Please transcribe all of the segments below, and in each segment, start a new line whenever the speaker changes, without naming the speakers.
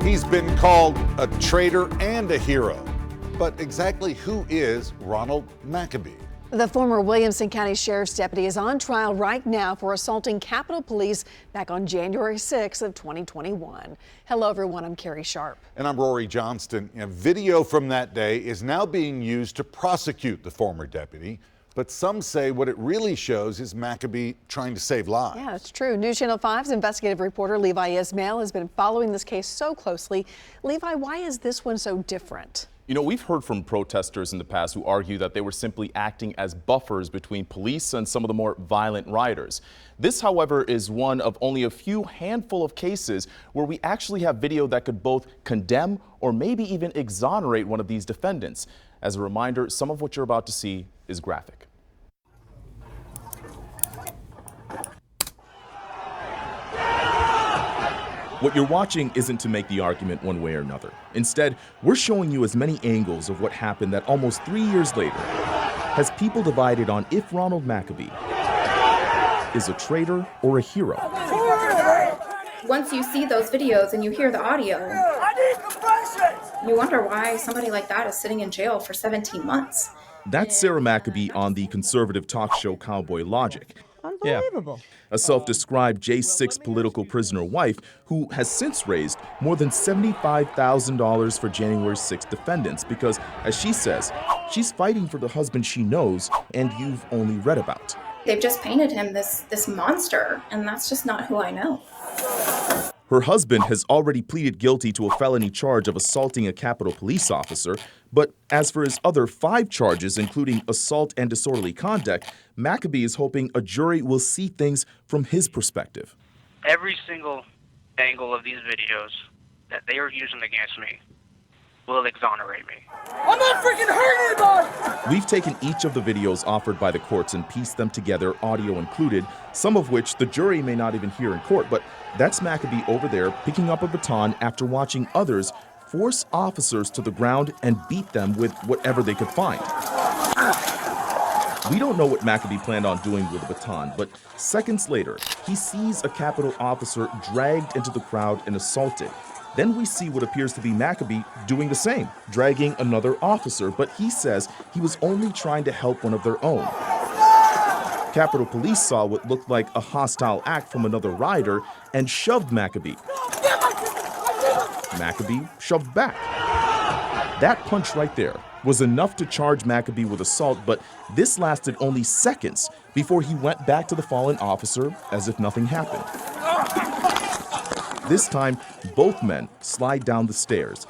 He's been called a traitor and a hero. But exactly who is Ronald McAbee?
The former Williamson County Sheriff's deputy is on trial right now for assaulting Capitol Police back on January 6th of 2021. Hello, everyone. I'm Carrie Sharp.
And I'm Rory Johnston. Video from that day is now being used to prosecute the former deputy. But some say what it really shows is McAbee trying to save lives.
Yeah, it's true. News Channel 5's investigative reporter Levi Ismail has been following this case so closely. Levi, why is this one so different?
You know, we've heard from protesters in the past who argue that they were simply acting as buffers between police and some of the more violent rioters. This, however, is one of only a few handful of cases where we actually have video that could both condemn or maybe even exonerate one of these defendants. As a reminder, some of what you're about to see is graphic. What you're watching isn't to make the argument one way or another. Instead, we're showing you as many angles of what happened that almost 3 years later has people divided on if Ronald McAbee is a traitor or a hero.
Once you see those videos and you hear the audio, you wonder why somebody like that is sitting in jail for 17 months.
That's Sarah McAbee on the conservative talk show Cowboy Logic.
Unbelievable.
Yeah. A self-described J6 political prisoner wife who has since raised more than $75,000 for January 6 defendants because, as she says, she's fighting for the husband she knows and you've only read about.
They've just painted him this monster, and that's just not who I know.
Her husband has already pleaded guilty to a felony charge of assaulting a Capitol Police officer, but as for his other 5 charges, including assault and disorderly conduct, McAbee is hoping a jury will see things from his perspective.
Every single angle of these videos that they are using against me will exonerate me.
I'm not freaking hurting anybody!
We've taken each of the videos offered by the courts and pieced them together, audio included, some of which the jury may not even hear in court, but that's McAbee over there picking up a baton after watching others force officers to the ground and beat them with whatever they could find. We don't know what McAbee planned on doing with the baton, but seconds later, he sees a Capitol officer dragged into the crowd and assaulted. Then we see what appears to be McAbee doing the same, dragging another officer, but he says he was only trying to help one of their own. Capitol Police saw what looked like a hostile act from another rider and shoved McAbee. McAbee shoved back. That punch right there was enough to charge McAbee with assault, but this lasted only seconds before he went back to the fallen officer as if nothing happened. This time, both men slide down the stairs.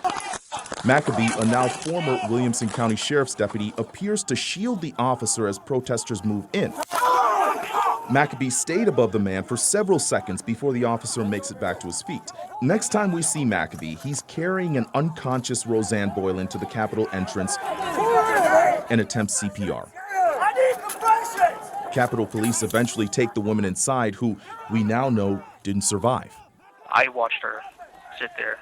McAbee, a now former Williamson County Sheriff's deputy, appears to shield the officer as protesters move in. McAbee stayed above the man for several seconds before the officer makes it back to his feet. Next time we see McAbee, he's carrying an unconscious Roseanne Boylan to the Capitol entrance and attempts CPR. Capitol Police eventually take the woman inside, who we now know didn't survive.
I watched her sit there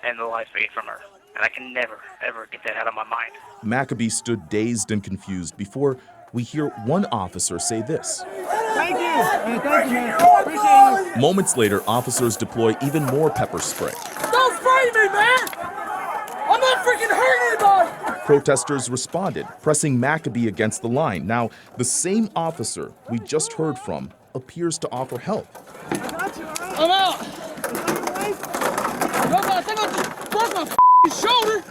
and the life fade from her, and I can never, ever get that out of my mind.
McAbee stood dazed and confused before we hear one officer say this.
Thank you, man. Appreciate you.
Moments later, officers deploy even more pepper spray.
Don't spray me, man! I'm not freaking hurting anybody!
Protesters responded, pressing McAbee against the line. Now, the same officer we just heard from appears to offer help.
I'm out! I think I just broke my shoulder!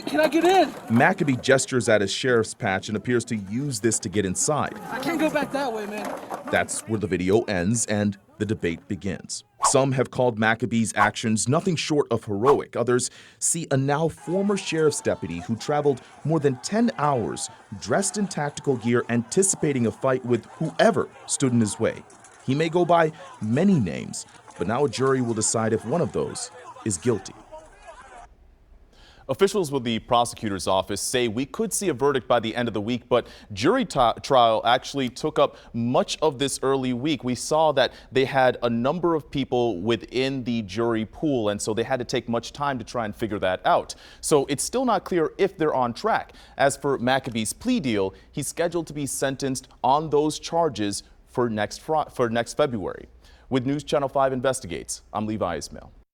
Can I get in?
McAbee gestures at his sheriff's patch and appears to use this to get inside.
I can't go back that way, man.
That's where the video ends and the debate begins. Some have called McAbee's actions nothing short of heroic. Others see a now former sheriff's deputy who traveled more than 10 hours, dressed in tactical gear, anticipating a fight with whoever stood in his way. He may go by many names, but now a jury will decide if one of those is guilty. Officials with the prosecutor's office say we could see a verdict by the end of the week, but jury trial actually took up much of this early week. We saw that they had a number of people within the jury pool, and so they had to take much time to try and figure that out. So it's still not clear if they're on track. As for McAbee's plea deal, he's scheduled to be sentenced on those charges for next February. With News Channel 5 Investigates, I'm Levi Ismail.